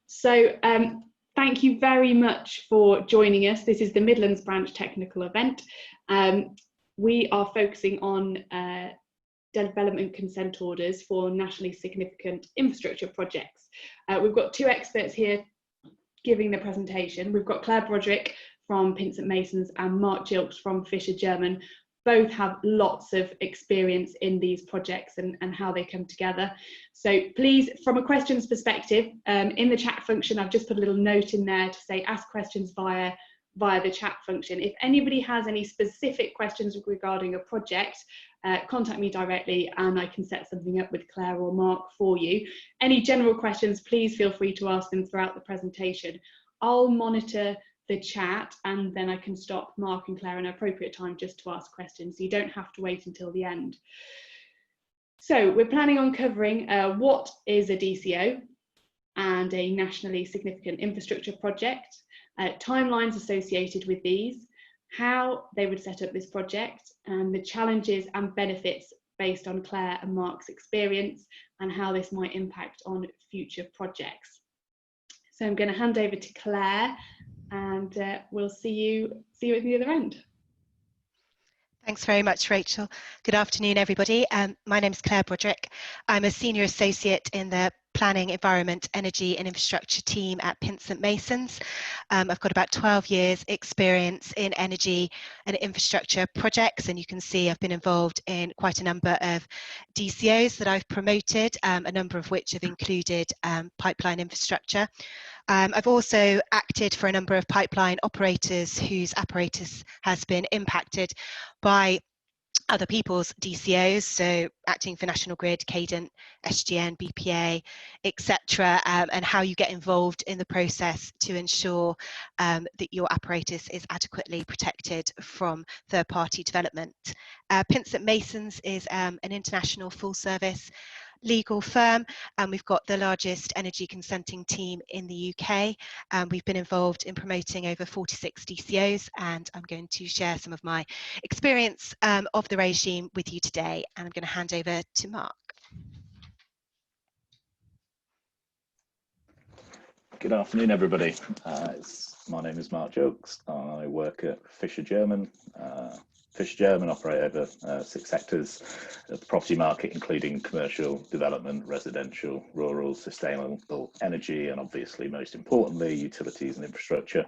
So thank you very much for joining us. This is the Midlands branch technical event. We are focusing on development consent orders for nationally significant infrastructure projects. We've got two experts here giving the presentation. We've got Claire Brodrick from Pinsent Masons and Mark Gilkes from Fisher German. Both have lots of experience in these projects and how they come together. So please, from a questions perspective, in the chat function, I've just put a little note in there to say ask questions via the chat function. If anybody has any specific questions regarding a project, contact me directly and I can set something up with Claire or Mark for you. Any general questions, please feel free to ask them throughout the presentation. I'll monitor the chat and then I can stop Mark and Claire in an appropriate time just to ask questions, so you don't have to wait until the end. So we're planning on covering what is a DCO and a nationally significant infrastructure project, timelines associated with these, how they would set up this project, and the challenges and benefits based on Claire and Mark's experience, and how this might impact on future projects. So I'm going to hand over to Claire, and we'll see you at the other end. Thanks very much, Rachel. Good afternoon, everybody. My name is Claire Brodrick. I'm a Senior Associate in the Planning, Environment, Energy and Infrastructure team at Pinsent Masons. I've got about 12 years experience in energy and infrastructure projects, and you can see I've been involved in quite a number of DCOs that I've promoted, a number of which have included pipeline infrastructure. I've also acted for a number of pipeline operators whose apparatus has been impacted by other people's DCOs, so acting for National Grid, Cadent, SGN, BPA, etc., and how you get involved in the process to ensure that your apparatus is adequately protected from third-party development. Pinsent Masons is an international full-service legal firm, and we've got the largest energy consenting team in the UK. We've been involved in promoting over 46 DCOs, and I'm going to share some of my experience of the regime with you today, and I'm going to hand over to Mark. Good afternoon, everybody. My name is Mark Gilkes. I work at Fisher German. Fisher German operate over 6 sectors of the property market, including commercial development, residential, rural, sustainable energy, and obviously, most importantly, utilities and infrastructure.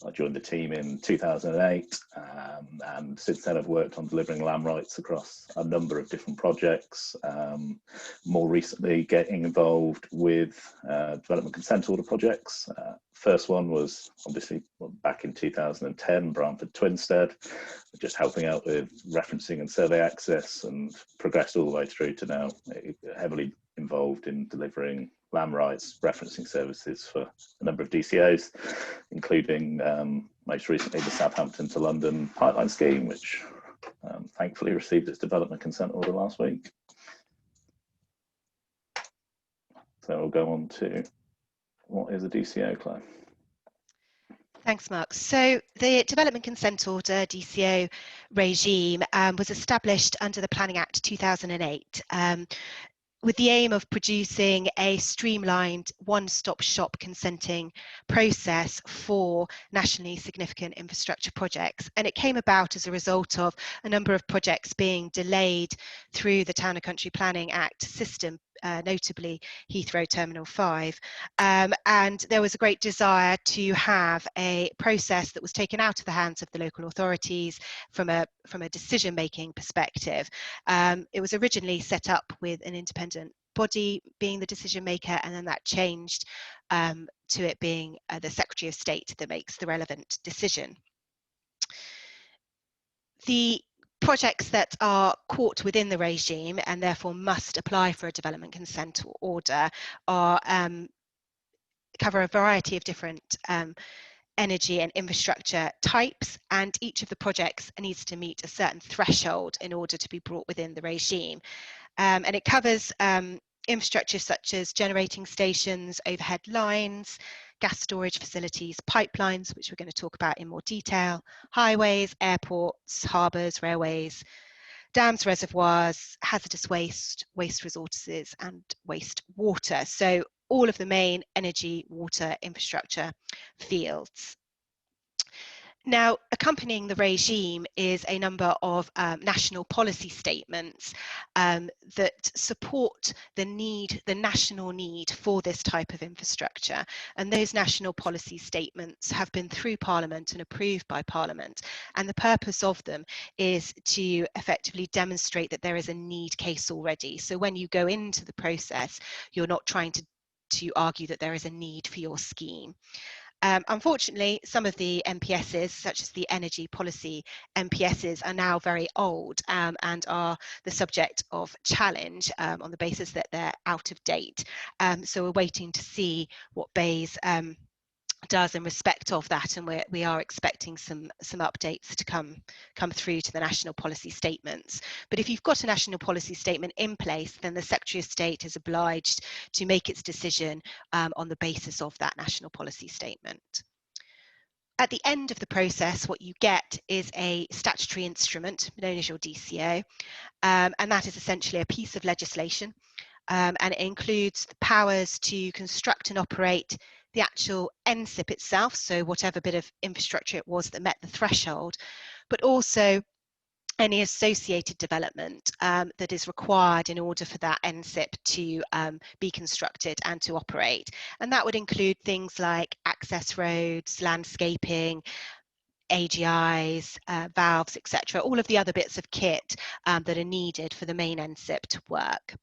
I joined the team in 2008, and since then I've worked on delivering land rights across a number of different projects. More recently, getting involved with development consent order projects. First one was obviously back in 2010, Bramford Twinstead, just helping out with referencing and survey access, and progressed all the way through to now heavily involved in delivering land rights referencing services for a number of DCOs, including most recently the Southampton to London pipeline scheme, which thankfully received its development consent order last week. So we'll go on to what is a DCO, Claire? Thanks, Mark. So the Development Consent Order, DCO regime, was established under the Planning Act 2008. With the aim of producing a streamlined one-stop shop consenting process for nationally significant infrastructure projects. And it came about as a result of a number of projects being delayed through the Town and Country Planning Act system, notably Heathrow Terminal 5. And there was a great desire to have a process that was taken out of the hands of the local authorities from a decision-making perspective. It was originally set up with an independent body being the decision maker, and then that changed to it being the Secretary of State that makes the relevant decision. The projects that are caught within the regime and therefore must apply for a development consent order are cover a variety of different energy and infrastructure types, and each of the projects needs to meet a certain threshold in order to be brought within the regime. And it covers infrastructure such as generating stations, overhead lines, gas storage facilities, pipelines, which we're going to talk about in more detail, highways, airports, harbours, railways, dams, reservoirs, hazardous waste, waste resources and waste water. So all of the main energy, water, infrastructure fields. Now, accompanying the regime is a number of national policy statements that support the national need for this type of infrastructure. And those national policy statements have been through Parliament and approved by Parliament. And the purpose of them is to effectively demonstrate that there is a need case already. So when you go into the process, you're not trying to argue that there is a need for your scheme. Unfortunately, some of the MPSs, such as the energy policy MPSs, are now very old and are the subject of challenge on the basis that they're out of date. So we're waiting to see what BEIS does in respect of that, and we are expecting some updates to come through to the national policy statements. But if you've got a national policy statement in place, then the Secretary of State is obliged to make its decision on the basis of that national policy statement. At the end of the process, what you get is a statutory instrument known as your DCO, and that is essentially a piece of legislation, and it includes the powers to construct and operate the actual NSIP itself, so whatever bit of infrastructure it was that met the threshold, but also any associated development that is required in order for that NSIP to be constructed and to operate. And that would include things like access roads, landscaping, AGIs, valves, etc., all of the other bits of kit that are needed for the main NSIP to work.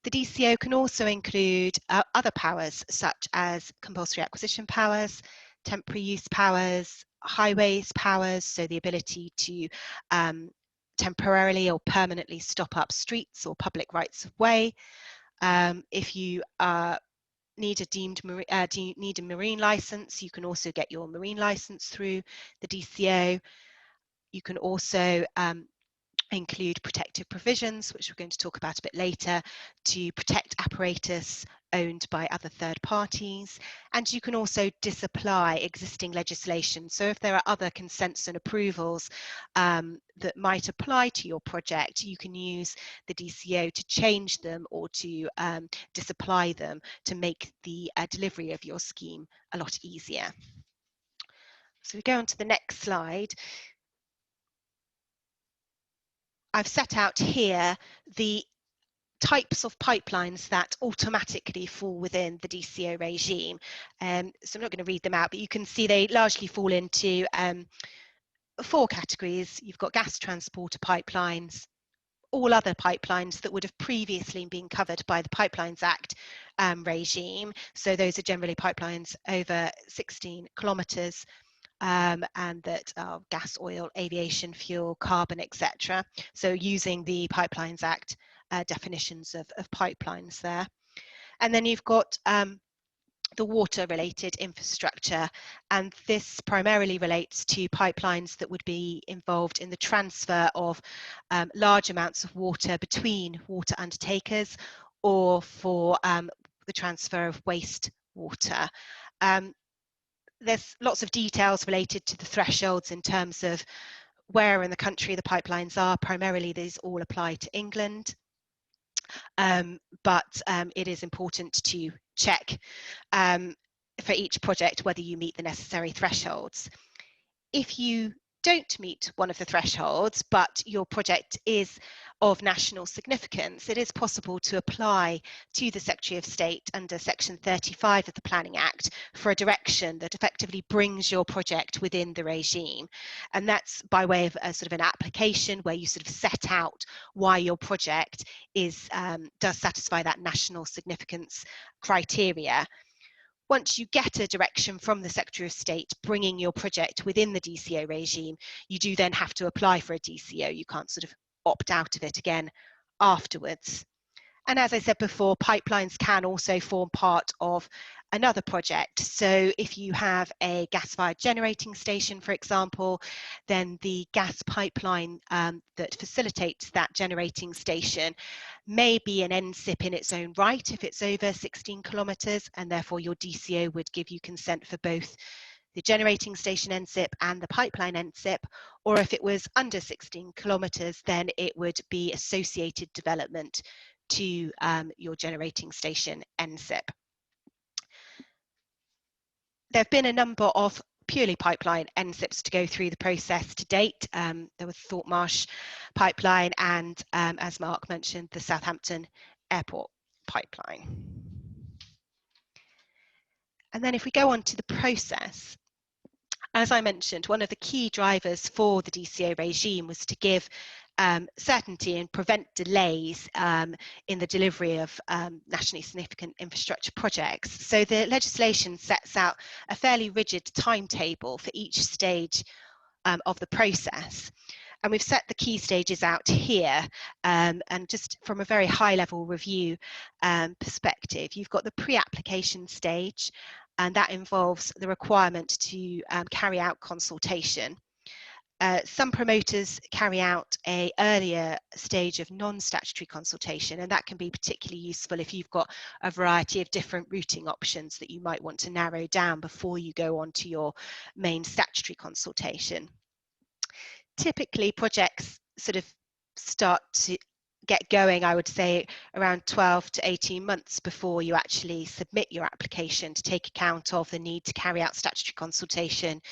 The DCO can also include other powers such as compulsory acquisition powers, temporary use powers, highways powers, so the ability to temporarily or permanently stop up streets or public rights of way. If you need a marine license, you can also get your marine license through the DCO. You can also include protective provisions, which we're going to talk about a bit later, to protect apparatus owned by other third parties. And you can also disapply existing legislation. So if there are other consents and approvals that might apply to your project, you can use the DCO to change them or to disapply them to make the delivery of your scheme a lot easier. So we go on to the next slide. I've set out here the types of pipelines that automatically fall within the DCO regime. So I'm not going to read them out, but you can see they largely fall into 4 categories. You've got gas transporter pipelines, all other pipelines that would have previously been covered by the Pipelines Act regime. So those are generally pipelines over 16 kilometres. And that are gas, oil, aviation fuel, carbon, etc. So using the Pipelines Act definitions of pipelines there. And then you've got the water-related infrastructure, and this primarily relates to pipelines that would be involved in the transfer of large amounts of water between water undertakers, or for the transfer of waste water. There's lots of details related to the thresholds in terms of where in the country the pipelines are. Primarily, these all apply to England, but it is important to check for each project whether you meet the necessary thresholds. If you don't meet one of the thresholds, but your project is of national significance, it is possible to apply to the Secretary of State under Section 35 of the Planning Act for a direction that effectively brings your project within the regime. And that's by way of a sort of an application where you sort of set out why your project is does satisfy that national significance criteria. Once you get a direction from the Secretary of State bringing your project within the DCO regime, you do then have to apply for a DCO. You can't sort of opt out of it again afterwards. And as I said before, pipelines can also form part of another project. So if you have a gas-fired generating station, for example, then the gas pipeline that facilitates that generating station may be an NSIP in its own right if it's over 16 kilometres, and therefore your DCO would give you consent for both the generating station NSIP and the pipeline NSIP. Or if it was under 16 kilometres, then it would be associated development to your generating station NSIP. There have been a number of purely pipeline NSIPs to go through the process to date. There was Thorpe Marsh pipeline and, as Mark mentioned, the Southampton Airport pipeline. And then if we go on to the process, as I mentioned, one of the key drivers for the DCO regime was to give certainty and prevent delays in the delivery of nationally significant infrastructure projects. So the legislation sets out a fairly rigid timetable for each stage of the process. And we've set the key stages out here, and just from a very high level review perspective, you've got the pre-application stage, and that involves the requirement to carry out consultation. Some promoters carry out an earlier stage of non-statutory consultation, and that can be particularly useful if you've got a variety of different routing options that you might want to narrow down before you go on to your main statutory consultation. Typically, projects sort of start to get going, I would say, around 12 to 18 months before you actually submit your application, to take account of the need to carry out statutory consultation,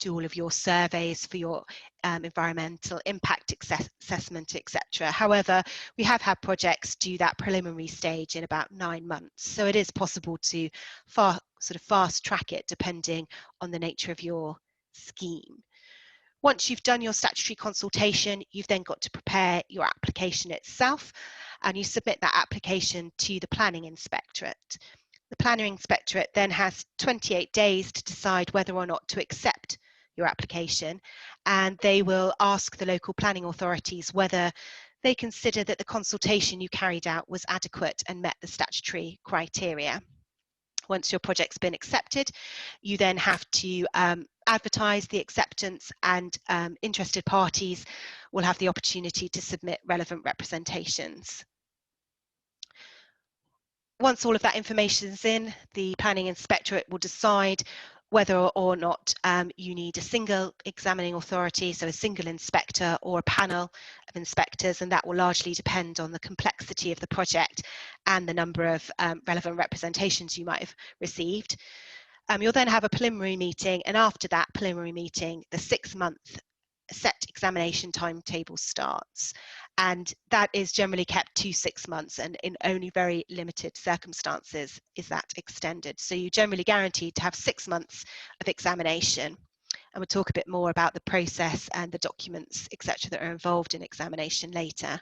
do all of your surveys for your environmental impact assessment, etc. However, we have had projects do that preliminary stage in about 9 months, so it is possible to fast track it depending on the nature of your scheme. Once you've done your statutory consultation, you've then got to prepare your application itself, and you submit that application to the Planning Inspectorate. The Planning Inspectorate then has 28 days to decide whether or not to accept your application, and they will ask the local planning authorities whether they consider that the consultation you carried out was adequate and met the statutory criteria. Once your project's been accepted, you then have to advertise the acceptance, and interested parties will have the opportunity to submit relevant representations. Once all of that information is in, the Planning Inspectorate will decide whether or not you need a single examining authority, so a single inspector, or a panel of inspectors, and that will largely depend on the complexity of the project and the number of relevant representations you might have received. You'll then have a preliminary meeting, and after that preliminary meeting, the 6-month set examination timetable starts, and that is generally kept to 6 months, and in only very limited circumstances is that extended. So you're generally guaranteed to have 6 months of examination, and we'll talk a bit more about the process and the documents, etc., that are involved in examination later.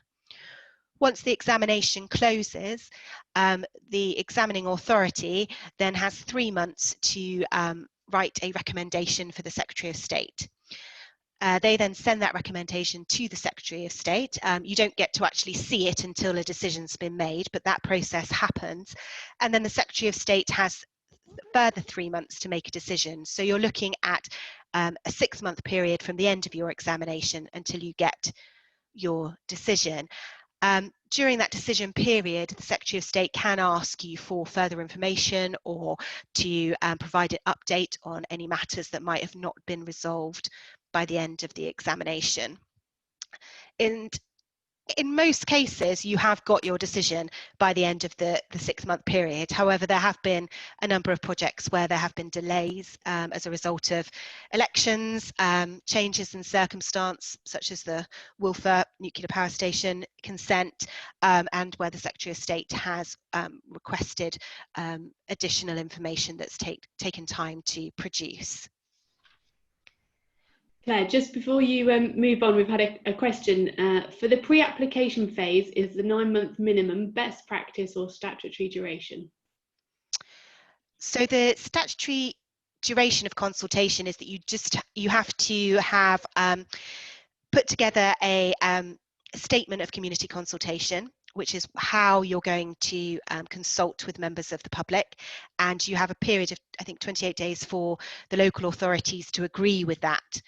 Once the examination closes, the examining authority then has 3 months to write a recommendation for the Secretary of State. They then send that recommendation to the Secretary of State. You don't get to actually see it until a decision's been made, but that process happens. And then the Secretary of State has further 3 months to make a decision. So you're looking at a 6-month period from the end of your examination until you get your decision. During that decision period, the Secretary of State can ask you for further information, or to provide an update on any matters that might have not been resolved by the end of the examination. And in most cases, you have got your decision by the end of the 6-month period. However, there have been a number of projects where there have been delays as a result of elections, changes in circumstance, such as the Wolfer nuclear power station consent, and where the Secretary of State has requested additional information that's taken time to produce. Claire, just before you move on, we've had a question. For the pre-application phase, is the 9-month minimum best practice or statutory duration? So the statutory duration of consultation is that you have to have put together a statement of community consultation, which is how you're going to consult with members of the public, and you have a period of, I think, 28 days for the local authorities to agree with that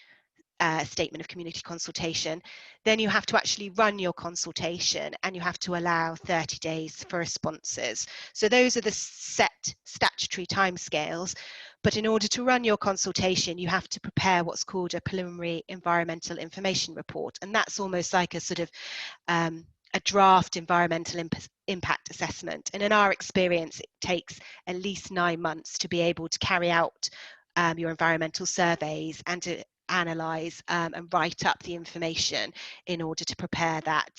statement of community consultation. Then you have to actually run your consultation, and you have to allow 30 days for responses. So those are the set statutory timescales. But in order to run your consultation, you have to prepare what's called a preliminary environmental information report, and that's almost like a sort of a draft environmental impact assessment. And in our experience, it takes at least 9 months to be able to carry out your environmental surveys and to analyse and write up the information in order to prepare that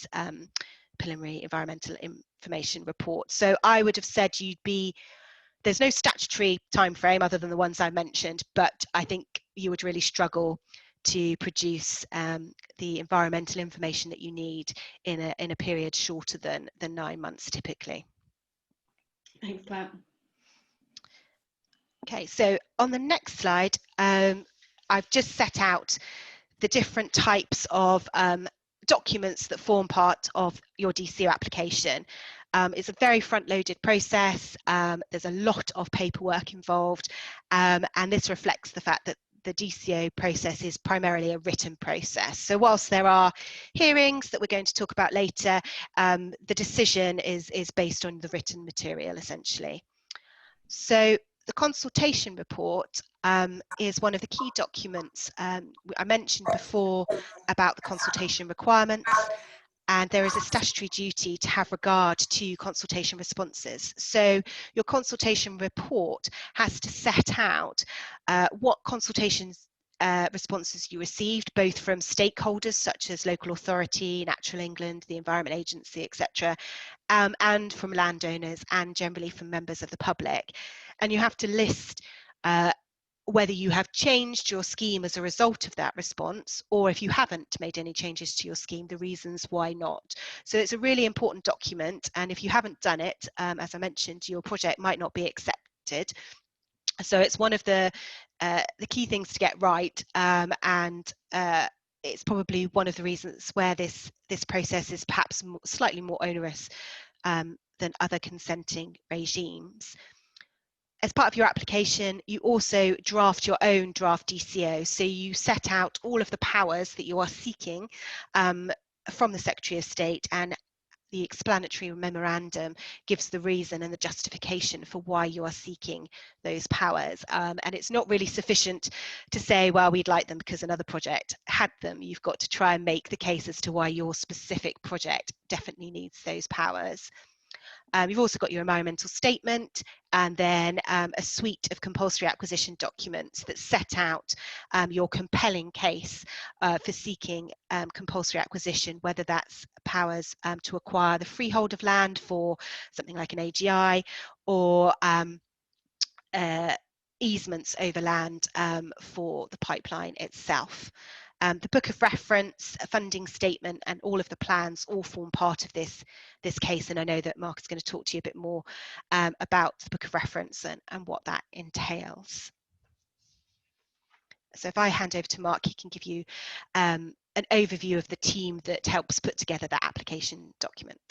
preliminary environmental information report. So I would have said there's no statutory time frame other than the ones I mentioned, but I think you would really struggle to produce the environmental information that you need in a period shorter than 9 months typically. Thanks, Claire. Okay, so on the next slide, I've just set out the different types of documents that form part of your DCO application. It's a very front-loaded process. There's a lot of paperwork involved, and this reflects the fact that the DCO process is primarily a written process. So whilst there are hearings that we're going to talk about later, the decision is based on the written material essentially. So the consultation report is one of the key documents. I mentioned before about the consultation requirements, and there is a statutory duty to have regard to consultation responses. So your consultation report has to set out what consultations responses you received, both from stakeholders such as local authority, Natural England, the Environment Agency, etc., and from landowners and generally from members of the public. And you have to list whether you have changed your scheme as a result of that response, or if you haven't made any changes to your scheme, the reasons why not. So it's a really important document, and if you haven't done it, as I mentioned, your project might not be accepted. So it's one of the key things to get right, and it's probably one of the reasons where this process is perhaps slightly more onerous than other consenting regimes. As part of your application, you also draft your own draft DCO. So you set out all of the powers that you are seeking from the Secretary of State, and the explanatory memorandum gives the reason and the justification for why you are seeking those powers. And it's not really sufficient to say, well, we'd like them because another project had them. You've got to try and make the case as to why your specific project definitely needs those powers. You've also got your environmental statement, and then a suite of compulsory acquisition documents that set out your compelling case for seeking compulsory acquisition, whether that's powers to acquire the freehold of land for something like an AGI, or easements over land for the pipeline itself. The book of reference, a funding statement, and all of the plans all form part of this case, and I know that Mark is going to talk to you a bit more about the book of reference and what that entails. So if I hand over to Mark, he can give you an overview of the team that helps put together that application document.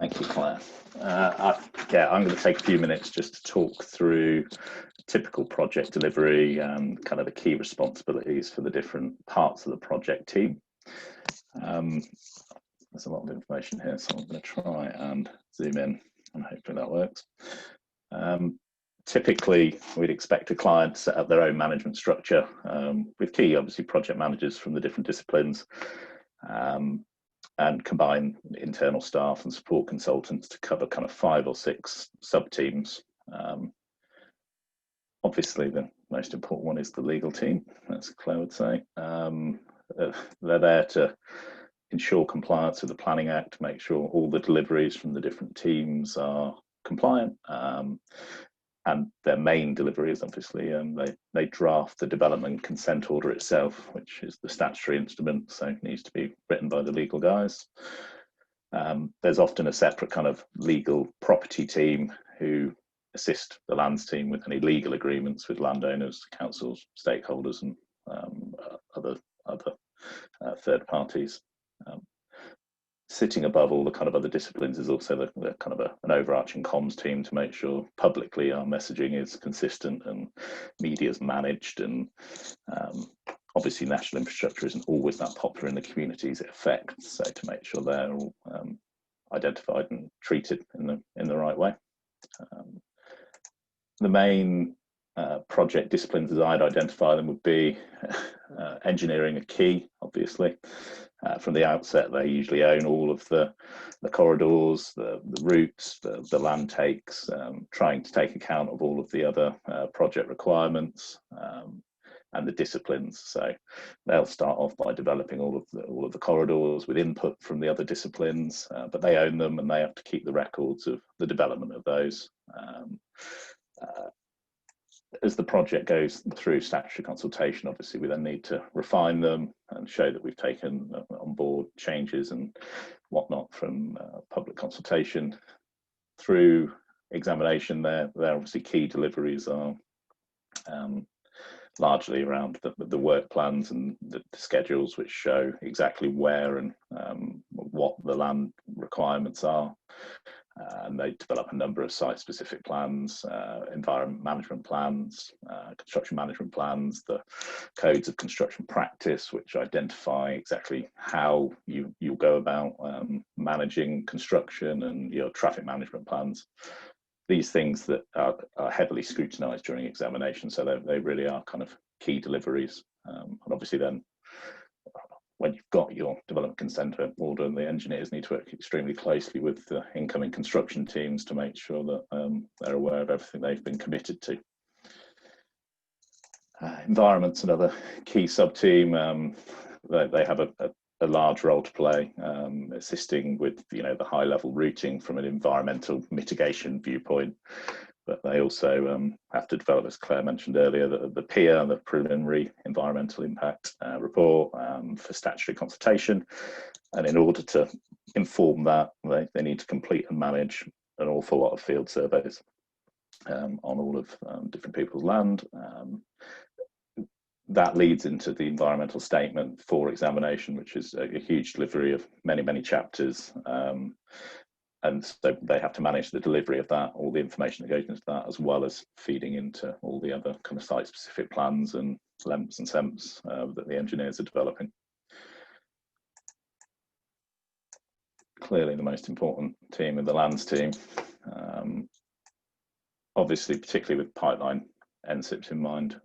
Thank you, Claire. I'm going to take a few minutes just to talk through typical project delivery and kind of the key responsibilities for the different parts of the project team. There's a lot of information here, so I'm going to try and zoom in, and hopefully that works. Typically, we'd expect a client to set up their own management structure with key, obviously, project managers from the different disciplines, and combine internal staff and support consultants to cover kind of 5 or 6 sub-teams. Obviously, the most important one is the legal team, as Claire would say. They're there to ensure compliance with the Planning Act, make sure all the deliveries from the different teams are compliant. And their main delivery is obviously they draft the development consent order itself, which is the statutory instrument, so it needs to be written by the legal guys. There's often a separate kind of legal property team who assist the lands team with any legal agreements with landowners, councils, stakeholders, and other third parties. Sitting above all the kind of other disciplines is also the kind of an overarching comms team to make sure publicly our messaging is consistent and media is managed, and obviously national infrastructure isn't always that popular in the communities it affects, so to make sure they're all identified and treated in the right way. The main project disciplines as I'd identify them would be engineering a key, obviously. From the outset, they usually own all of the corridors, the routes, the land takes, trying to take account of all of the other project requirements and the disciplines. So they'll start off by developing all of the corridors with input from the other disciplines, but they own them and they have to keep the records of the development of those. As the project goes through statutory consultation, obviously we then need to refine them and show that we've taken on board changes and whatnot from public consultation. Through examination, their obviously key deliveries are largely around the work plans and the schedules, which show exactly where and what the land requirements are. And they develop a number of site-specific plans, environment management plans, construction management plans, the codes of construction practice, which identify exactly how you'll go about managing construction, and your traffic management plans. These things that are heavily scrutinised during examination, so they really are kind of key deliveries. And obviously then, when you've got your development consent order, the engineers need to work extremely closely with the incoming construction teams to make sure that they're aware of everything they've been committed to. Environment's another key sub-team. They have a large role to play, assisting with the high-level routing from an environmental mitigation viewpoint. But they also have to develop, as Claire mentioned earlier, the PIA, the Preliminary Environmental Impact Report, for statutory consultation. And in order to inform that, they need to complete and manage an awful lot of field surveys on all of different people's land. That leads into the environmental statement for examination, which is a huge delivery of many, many chapters. And so they have to manage the delivery of that, all the information that goes into that, as well as feeding into all the other kind of site-specific plans and LEMPs and SEMPs that the engineers are developing. Clearly the most important team is the lands team. Obviously, particularly with pipeline NSIPs in mind,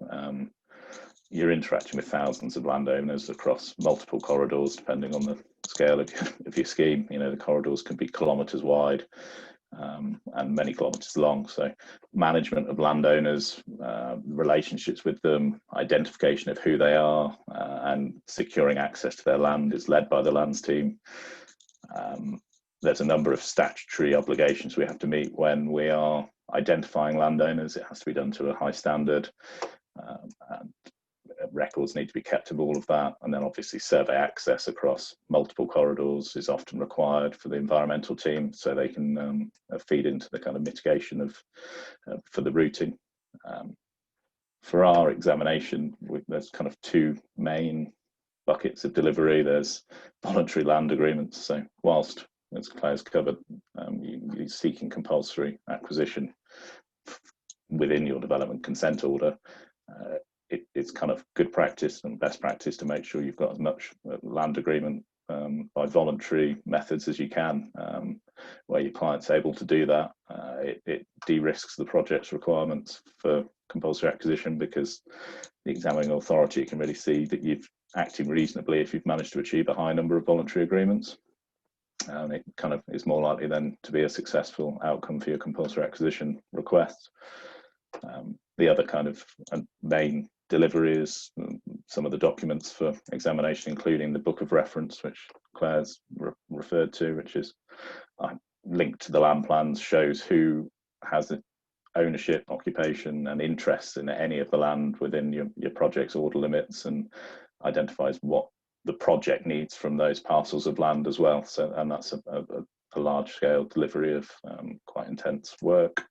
you're interacting with thousands of landowners across multiple corridors, depending on the scale of your scheme. The corridors can be kilometres wide and many kilometres long. So management of landowners, relationships with them, identification of who they are, and securing access to their land is led by the lands team. There's a number of statutory obligations we have to meet when we are identifying landowners. It has to be done to a high standard. And records need to be kept of all of that, and then obviously survey access across multiple corridors is often required for the environmental team, so they can feed into the kind of mitigation of for the routing. For our examination, there's kind of two main buckets of delivery. There's voluntary land agreements. So whilst, as Claire's covered, you're seeking compulsory acquisition within your development consent order, it's kind of good practice and best practice to make sure you've got as much land agreement by voluntary methods as you can, where your client's able to do that. It de-risks the project's requirements for compulsory acquisition, because the examining authority can really see that you've acting reasonably if you've managed to achieve a high number of voluntary agreements. It kind of is more likely then to be a successful outcome for your compulsory acquisition request. The other kind of main delivery is some of the documents for examination, including the book of reference, which Claire's referred to, which is linked to the land plans, shows who has the ownership, occupation and interests in any of the land within your project's order limits, and identifies what the project needs from those parcels of land as well. So, and that's a large scale delivery of quite intense work.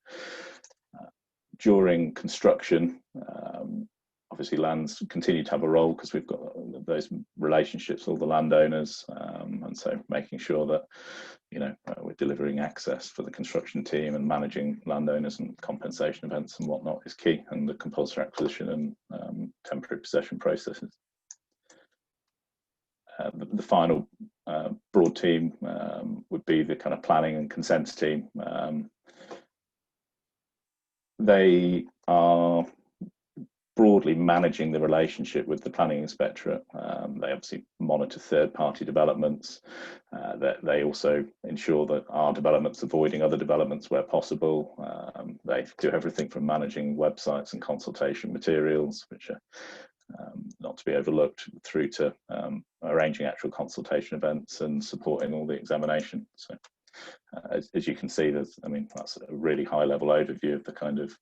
During construction, obviously lands continue to have a role because we've got those relationships with all the landowners, and so making sure that we're delivering access for the construction team and managing landowners and compensation events and whatnot is key, and the compulsory acquisition and temporary possession processes. The final broad team would be the kind of planning and consents team. They are broadly managing the relationship with the Planning Inspectorate. They obviously monitor third-party developments. They also ensure that our developments avoiding other developments where possible. They do everything from managing websites and consultation materials, which are not to be overlooked, through to arranging actual consultation events and supporting all the examination. So as you can see, that's a really high-level overview of the kind of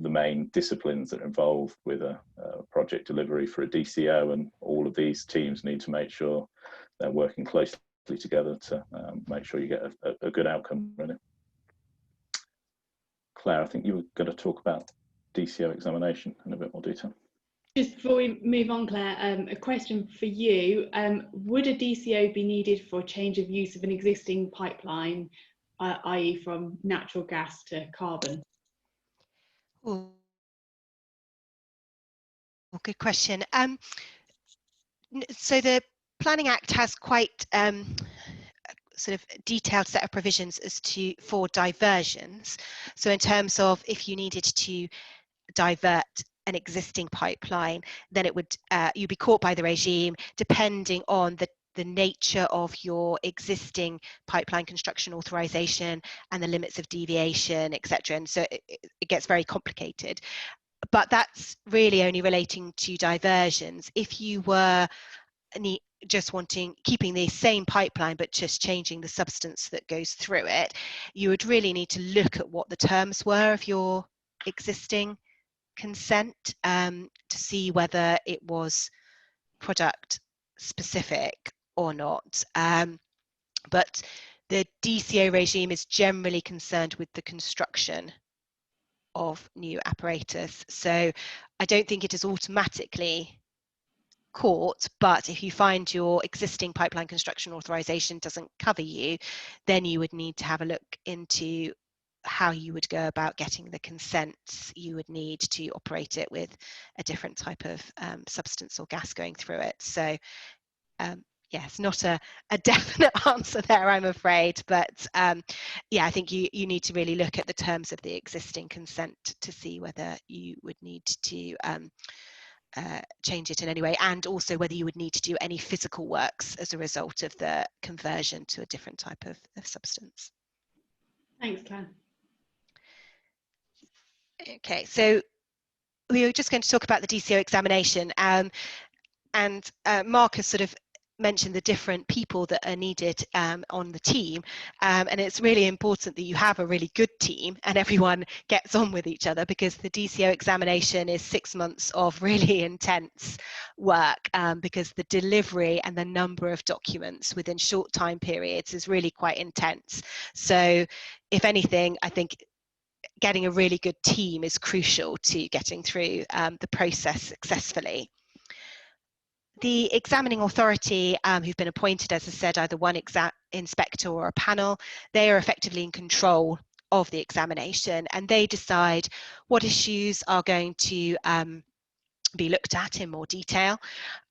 the main disciplines that are involved with a project delivery for a DCO, and all of these teams need to make sure they're working closely together to make sure you get a good outcome, really. Claire, I think you were going to talk about DCO examination in a bit more detail. Just before we move on, Claire, a question for you. Would a DCO be needed for change of use of an existing pipeline, i.e. from natural gas to carbon? Oh, good question. So the Planning Act has quite sort of detailed set of provisions for diversions. So in terms of if you needed to divert an existing pipeline, then it would you'd be caught by the regime depending on the nature of your existing pipeline construction authorization and the limits of deviation, etc. And so it gets very complicated. But that's really only relating to diversions. If you were just keeping the same pipeline but just changing the substance that goes through it, you would really need to look at what the terms were of your existing consent to see whether it was product specific or not. But the DCO regime is generally concerned with the construction of new apparatus, so I don't think it is automatically caught, but if you find your existing pipeline construction authorization doesn't cover you, then you would need to have a look into how you would go about getting the consents you would need to operate it with a different type of substance or gas going through it. So yes, not a definite answer there, I'm afraid, but yeah, I think you need to really look at the terms of the existing consent to see whether you would need to change it in any way, and also whether you would need to do any physical works as a result of the conversion to a different type of substance. Thanks, Claire. Okay, so we were just going to talk about the DCO examination, and Mark has sort of mentioned the different people that are needed on the team, and it's really important that you have a really good team and everyone gets on with each other, because the DCO examination is 6 months of really intense work, because the delivery and the number of documents within short time periods is really quite intense. So if anything, I think getting a really good team is crucial to getting through the process successfully. The examining authority who've been appointed, as I said, either one inspector or a panel, they are effectively in control of the examination, and they decide what issues are going to be looked at in more detail.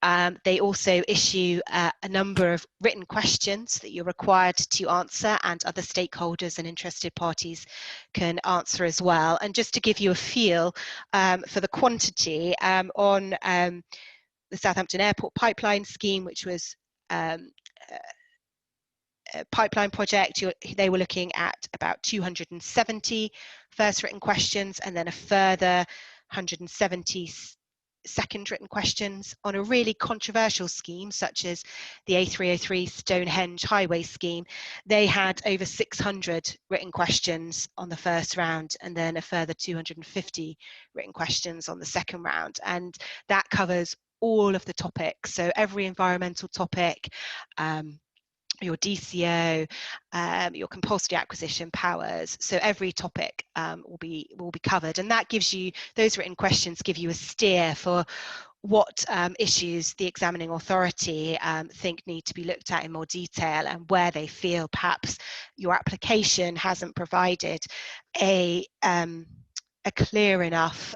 They also issue a number of written questions that you're required to answer, and other stakeholders and interested parties can answer as well. And just to give you a feel for the quantity, on the Southampton Airport pipeline scheme, which was a pipeline project, they were looking at about 270 first written questions, and then a further 170 second written questions. On a really controversial scheme such as the A303 Stonehenge Highway scheme, they had over 600 written questions on the first round, and then a further 250 written questions on the second round, and that covers all of the topics. So every environmental topic, your DCO, your compulsory acquisition powers. So every topic will be covered, and that gives you, those written questions give you a steer for what issues the examining authority think need to be looked at in more detail, and where they feel perhaps your application hasn't provided a clear enough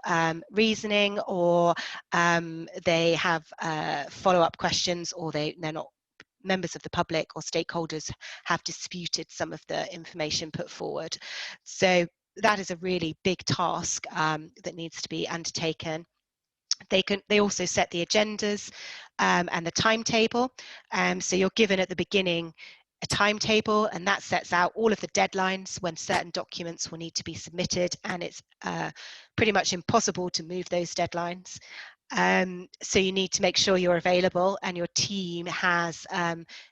reasoning, or they have follow-up questions, or they're not, members of the public or stakeholders have disputed some of the information put forward. So that is a really big task that needs to be undertaken. They also set the agendas and the timetable. So you're given at the beginning a timetable, and that sets out all of the deadlines when certain documents will need to be submitted, and it's pretty much impossible to move those deadlines. So you need to make sure you're available and your team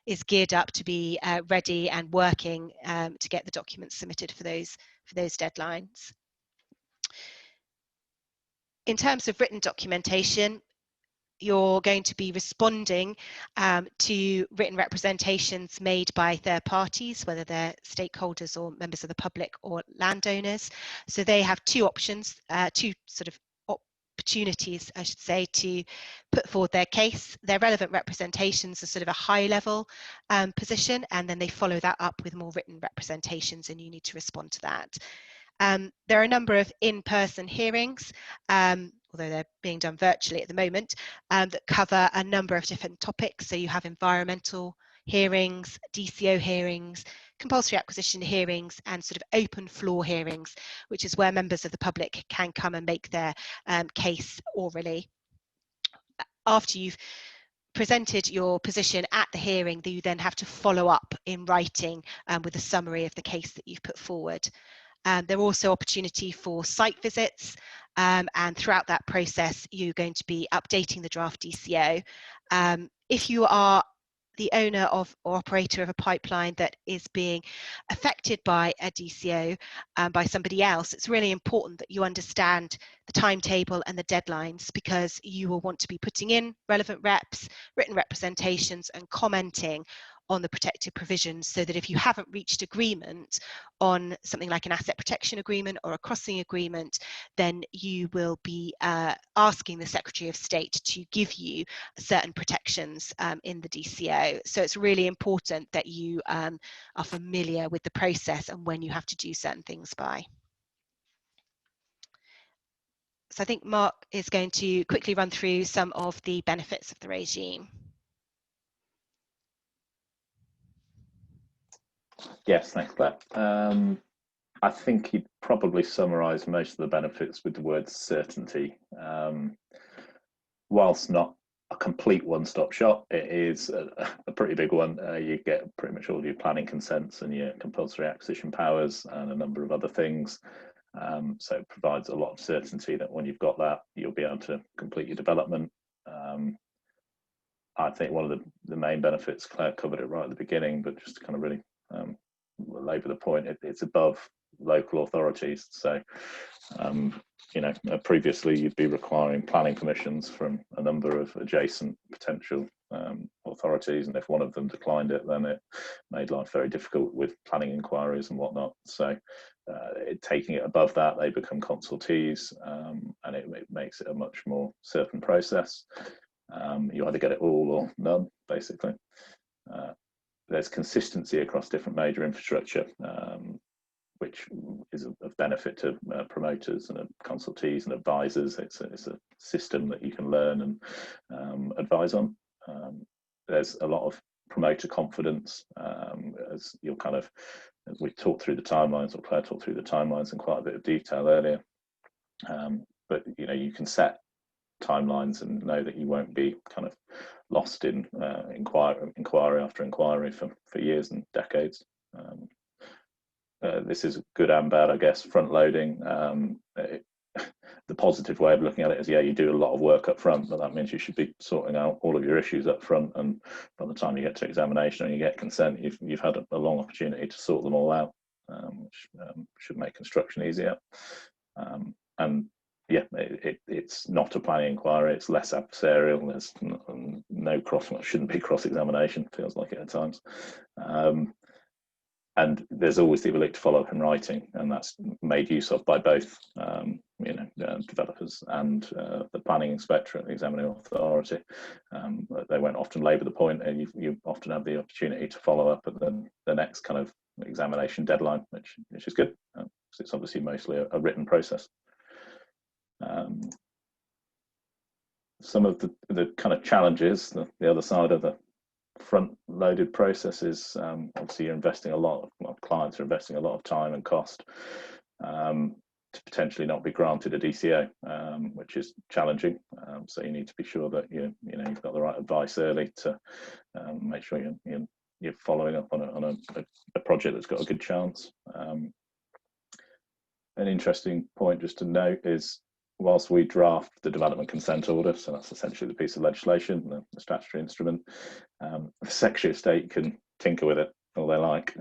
is geared up to be ready and working to get the documents submitted for those deadlines. In terms of written documentation, you're going to be responding to written representations made by third parties, whether they're stakeholders or members of the public or landowners. So they have two options, two sort of opportunities, I should say, to put forward their case. Their relevant representations are sort of a high level position, and then they follow that up with more written representations, and you need to respond to that. There are a number of in-person hearings, although they're being done virtually at the moment, that cover a number of different topics. So you have environmental hearings, DCO hearings, compulsory acquisition hearings, and sort of open floor hearings, which is where members of the public can come and make their case orally. After you've presented your position at the hearing, you then have to follow up in writing with a summary of the case that you've put forward. There are also opportunity for site visits, and throughout that process you're going to be updating the draft DCO. If you are the owner of or operator of a pipeline that is being affected by a DCO by somebody else, it's really important that you understand the timetable and the deadlines, because you will want to be putting in relevant reps, written representations, and commenting on the protective provisions, so that if you haven't reached agreement on something like an asset protection agreement or a crossing agreement, then you will be asking the Secretary of State to give you certain protections in the DCO. So it's really important that you are familiar with the process and when you have to do certain things by. So I think Mark is going to quickly run through some of the benefits of the regime. Yes, thanks, Claire. I think he'd probably summarise most of the benefits with the word certainty. Whilst not a complete one-stop shop, it is a pretty big one. You get pretty much all your planning consents and your compulsory acquisition powers and a number of other things. So it provides a lot of certainty that when you've got that, you'll be able to complete your development. I think one of the main benefits, Claire covered it right at the beginning, but just to kind of really labour the point, it's above local authorities. So, you know, previously you'd be requiring planning permissions from a number of adjacent potential authorities, and if one of them declined it, then it made life very difficult with planning inquiries and whatnot. So taking it above that, they become consultees, and it makes it a much more certain process. You either get it all or none, basically. There's consistency across different major infrastructure, which is of benefit to promoters and consultees and advisors. It's a system that you can learn and advise on. There's a lot of promoter confidence, as you'll kind of, as we talked through the timelines, or Claire talked through the timelines in quite a bit of detail earlier. But you know, you can set timelines and know that you won't be kind of lost in inquiry after inquiry for years and decades. This is good and bad, I guess. Front loading, the positive way of looking at it is, yeah, you do a lot of work up front, but that means you should be sorting out all of your issues up front, and by the time you get to examination and you get consent, you've had a long opportunity to sort them all out, which should make construction easier. And yeah, it's not a planning inquiry, it's less adversarial, there's no shouldn't be cross-examination, feels like it at times. And there's always the ability to follow up in writing, and that's made use of by both you know, developers and the Planning Inspectorate, the examining authority. They won't often labour the point, and you often have the opportunity to follow up at the next kind of examination deadline, which is good, because it's obviously mostly a written process. Some of the kind of challenges, the other side of the front-loaded process is obviously you're investing a lot of clients are investing a lot of time and cost. to potentially not be granted a DCO, which is challenging. So you need to be sure that you've got the right advice early to make sure you're following up on a project that's got a good chance. An interesting point just to note is, whilst we draft the development consent order, so that's essentially the piece of legislation, the statutory instrument, the Secretary of State can tinker with it all they like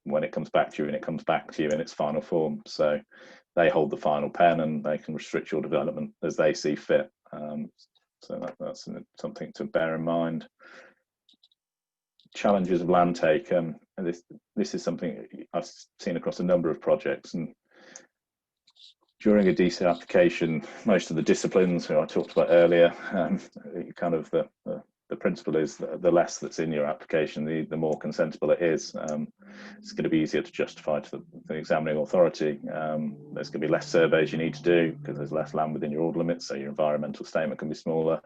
when it comes back to you, and it comes back to you in its final form. So they hold the final pen and they can restrict your development as they see fit. So that's something to bear in mind. Challenges of land take. This is something I've seen across a number of projects, and during a DCO application, most of the disciplines who I talked about earlier, kind of the principle is that the less that's in your application, the more consentable it is. It's going to be easier to justify to the examining authority. There's going to be less surveys you need to do because there's less land within your order limits, so your environmental statement can be smaller.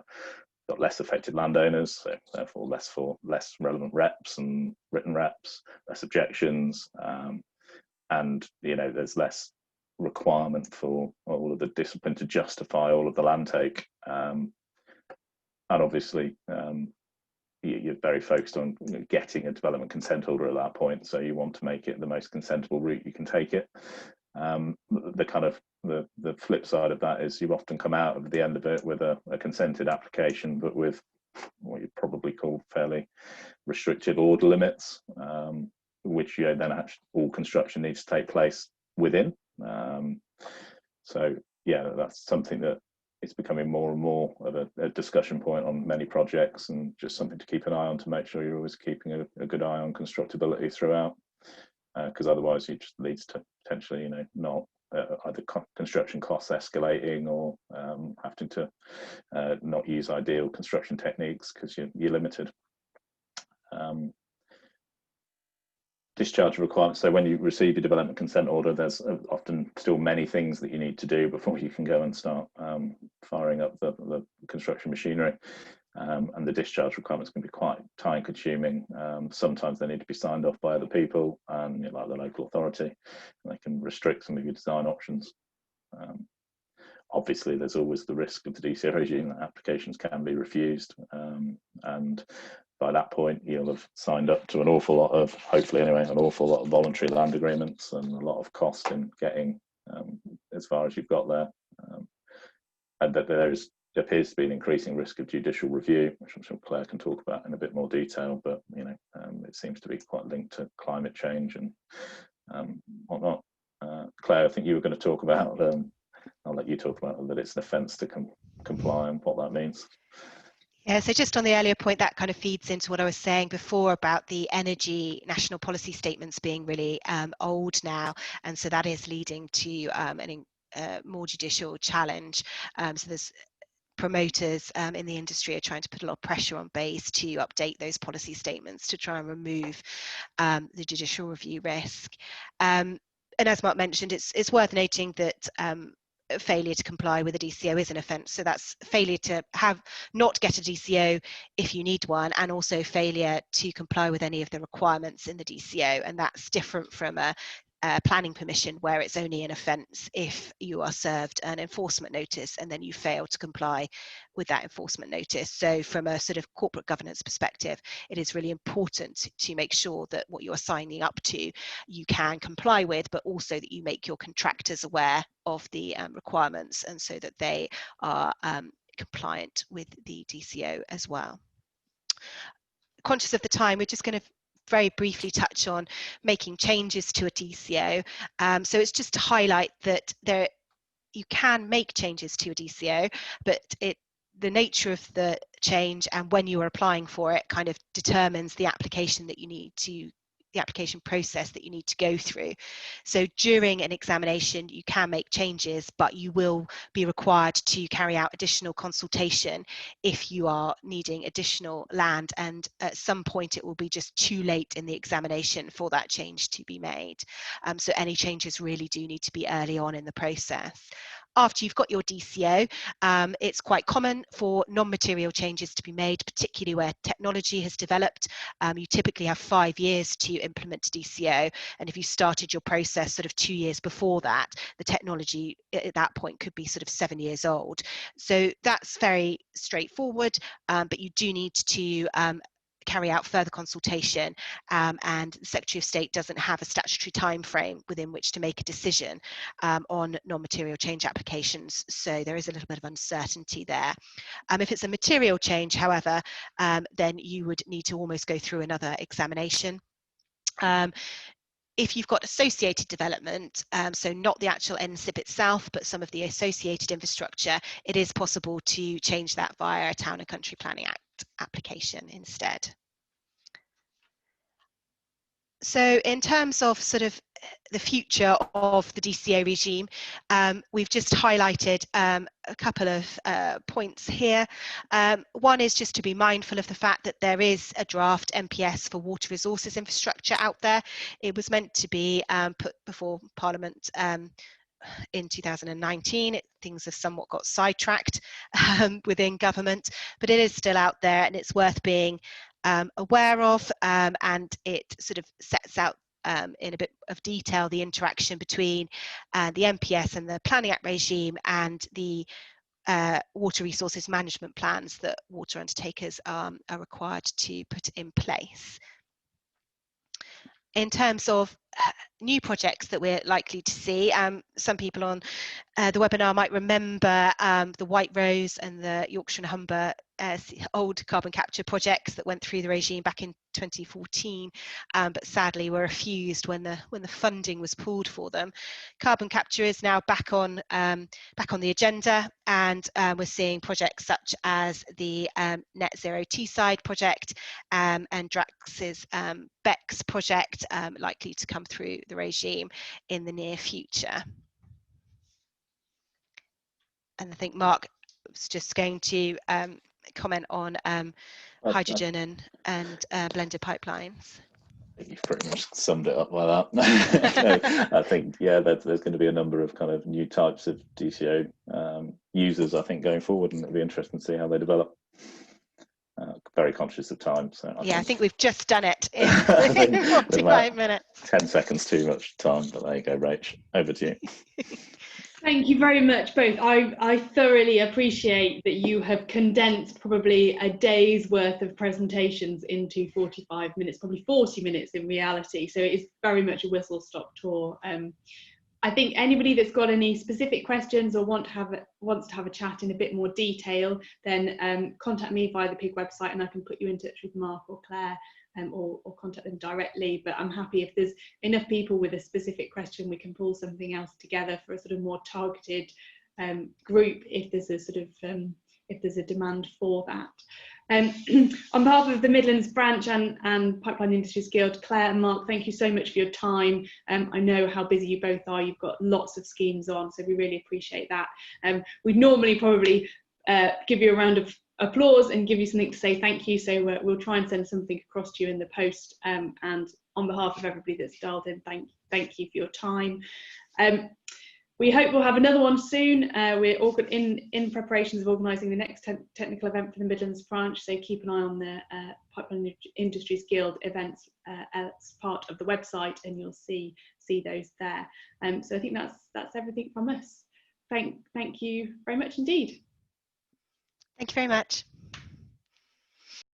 Got less affected landowners, so therefore less relevant reps and written reps, less objections, and there's less requirement for all of the discipline to justify all of the land take, and obviously you're very focused on getting a development consent order at that point, so you want to make it the most consentable route you can take it. The flip side of that is you often come out of the end of it with a consented application, but with what you'd probably call fairly restrictive order limits, which then actually all construction needs to take place within. So yeah, that's something that is becoming more and more of a discussion point on many projects, and just something to keep an eye on to make sure you're always keeping a good eye on constructability throughout, because otherwise it just leads to potentially not either construction costs escalating or having to not use ideal construction techniques because you're limited. Discharge requirements. So when you receive your development consent order, there's often still many things that you need to do before you can go and start firing up the construction machinery. And the discharge requirements can be quite time consuming. Sometimes they need to be signed off by other people, and like the local authority, and they can restrict some of your design options. Obviously, there's always the risk of the DCO regime that applications can be refused, and by that point you'll have signed up to an awful lot of, hopefully anyway, an awful lot of voluntary land agreements and a lot of cost in getting as far as you've got there, and that there appears to be an increasing risk of judicial review, which I'm sure Claire can talk about in a bit more detail, but it seems to be quite linked to climate change and whatnot. Claire, I think you were going to talk about, I'll let you talk about that it's an offence to comply and what that means. Yeah, so just on the earlier point, that kind of feeds into what I was saying before about the energy national policy statements being really old now, and so that is leading to a more judicial challenge. So there's promoters in the industry are trying to put a lot of pressure on BASE to update those policy statements to try and remove the judicial review risk. And as Mark mentioned, it's worth noting that failure to comply with a DCO is an offence. So that's failure to not get a DCO if you need one, and also failure to comply with any of the requirements in the DCO. And that's different from a planning permission, where it's only an offence if you are served an enforcement notice and then you fail to comply with that enforcement notice. So from a sort of corporate governance perspective, it is really important to make sure that what you're signing up to you can comply with, but also that you make your contractors aware of the requirements, and so that they are compliant with the DCO as well. Conscious of the time, we're just going to very briefly touch on making changes to a DCO. So it's just to highlight that you can make changes to a DCO, but the nature of the change and when you are applying for it kind of determines the application process that you need to go through. So during an examination, you can make changes, but you will be required to carry out additional consultation if you are needing additional land, and at some point it will be just too late in the examination for that change to be made. So any changes really do need to be early on in the process. after you've got your DCO, it's quite common for non-material changes to be made, particularly where technology has developed. You typically have 5 years to implement a DCO, and if you started your process sort of 2 years before that, the technology at that point could be sort of 7 years old. So that's very straightforward, but you do need to carry out further consultation, and the Secretary of State doesn't have a statutory time frame within which to make a decision on non-material change applications, so there is a little bit of uncertainty there. If it's a material change, however, then you would need to almost go through another examination. If you've got associated development, so not the actual NSIP itself, but some of the associated infrastructure, it is possible to change that via a Town and Country Planning Act application instead. So in terms of sort of the future of the DCO regime, we've just highlighted a couple of points here. One is just to be mindful of the fact that there is a draft MPS for water resources infrastructure out there. It was meant to be put before Parliament in 2019. Things have somewhat got sidetracked within government, but it is still out there and it's worth being aware of, and it sort of sets out in a bit of detail the interaction between the MPS and the Planning Act regime and the water resources management plans that water undertakers are required to put in place. In terms of new projects that we're likely to see, some people on the webinar might remember the White Rose and the Yorkshire and Humber old carbon capture projects that went through the regime back in 2014, but sadly were refused when the funding was pulled for them. Carbon capture is now back on the agenda, and we're seeing projects such as the Net Zero Teesside project and Drax's BECCS project likely to come through the regime in the near future. And I think Mark was just going to comment on hydrogen and blended pipelines. I think you've pretty much summed it up like that. No, I think, yeah, there's going to be a number of kind of new types of DCO users, I think, going forward, and it'll be interesting to see how they develop. Very conscious of time, so I think we've just done it in 45 minutes. 10 seconds too much time, but there you go, Rach. Over to you. Thank you very much, both. I thoroughly appreciate that you have condensed probably a day's worth of presentations into 45 minutes, probably 40 minutes in reality. So it is very much a whistle-stop tour. I think anybody that's got any specific questions or wants to have a chat in a bit more detail, then contact me via the PIG website and I can put you in touch with Mark or Claire, or contact them directly. But I'm happy if there's enough people with a specific question, we can pull something else together for a sort of more targeted group if there's a sort of if there's a demand for that. On behalf of the Midlands branch and Pipeline Industries Guild, Claire and Mark, thank you so much for your time. I know how busy you both are. You've got lots of schemes on, so we really appreciate that. We'd normally probably give you a round of applause and give you something to say thank you, so we'll try and send something across to you in the post, and on behalf of everybody that's dialed in, thank you for your time. We hope we'll have another one soon. We're all in preparations of organising the next technical event for the Midlands branch, so keep an eye on the Pipeline Industries Guild events as part of the website, and you'll see those there. So I think that's everything from us. Thank you very much indeed. Thank you very much.